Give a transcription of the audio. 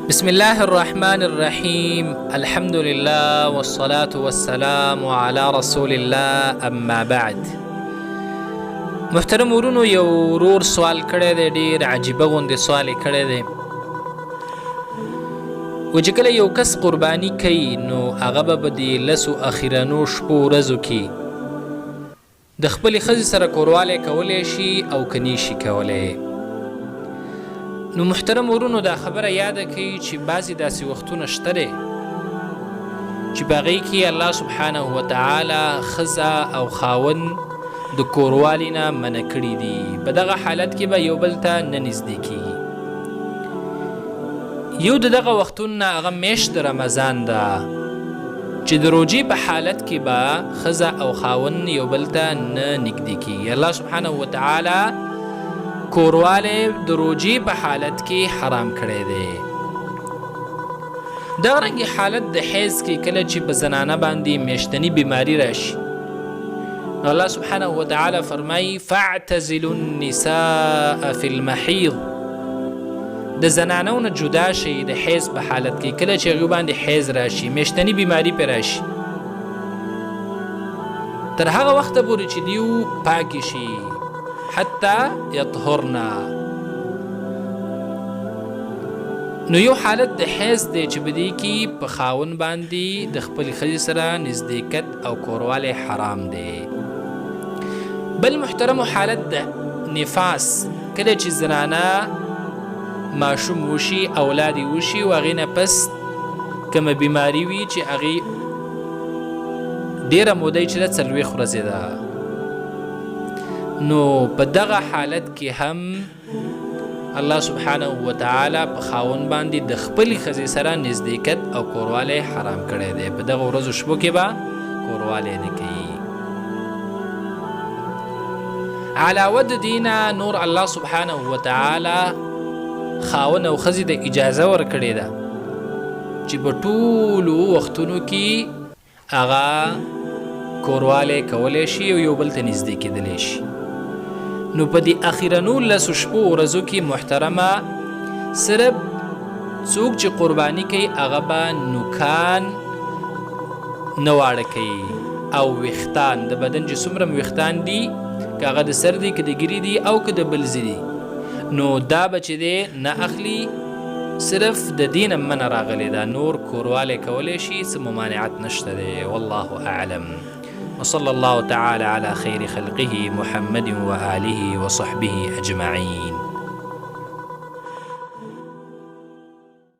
بسم الله الرحمن الرحیم. الحمد لله والصلاة والسلام على رسول الله اما بعد. محترم ورونو، یو ورور سوال کړی دی، ډیر عجیبه غوندې سوال یې کړی دی. و چې کله یو کس قرباني کوي نو هغه به په دې لسو اخیرنو شپو ورځو کې د خپلې ښځې سره کوروالی کولی شي او که نشي کولی. نو محترم ورونو، دا خبره یاده کوي چې بعضې داسې وختونه شته دی چې په هغې کې الله سبحانه وتعالی ښځه او خاوند د کوروالي نه منع کړي دي. په دغه حالت کې به یو بل ته نه نږدې کېږي. یو د دغه وختونو نه هغه میاشت د رمضان ده چې د روژې په حالت کې به ښځه او خاوند یو بل ته نه نږدې کېږي. الله سبحانه وتعالی کوروالی د روژې په حالت کې حرام کړی دی. دغرنګې حالت د حیض کې کله چې په زنانه باندې میاشتنی بیماری راشي، الله سبحانه وتعالی فرمایي فاعتزلوا النساء فی المحیض. د زنانو نه جدا شي د حیض په حالت کې کله چې هغوی باندې حیض راشي، میاشتنی بیماری پې راشي، تر هغه وخته پورې چې دیو پاکې شي حتی یطهرنا. نو یو حالت د حیض دی چې په دې کې په خاوند باندې د خپلې ښځې سره نزدېکت او کوروالی حرام دی. بل محترمو، حالت د نفاس، کله چې زنانه ماشوم وشي، اولاد یې وشي او هغې نه پس کومه بیماري وي چې هغې ډېره موده چې ده 4 ورځې ده، نو په دغه حالت کې هم الله سبحانه وتعالی په خاوند باندې د خپلې ښځې سره نزدېکت او کوروالی حرام کړی دی. په دغه ورځو شپو کې به کوروالی نه کوي. علاوه د دې نه نور الله سبحانه وتعالی خاوند او ښځې ته اجازه ورکړې ده چې په ټولو وختونو کې هغه کوروالی کولی شي او یو بل ته نږدې کېدلی شي. نو په دې اخیرنو 10 شپو ورځو کې محترمه صرف څوک چې قرباني کوي هغه به نوکان نه واړه کوي او ویښتان، د بدن چې څومره ویښتان دي، که هغه د سر دي، که د ګیري دي او که د بلزي دي، نو دا به چې دی نه اخلي. صرف د دې نه منع راغلی ده، نور کوروالی کولی شي، څه ممانعت نشته دی. والله اعلم. وصلى الله تعالى على خير خلقه محمد وآله وصحبه أجمعين.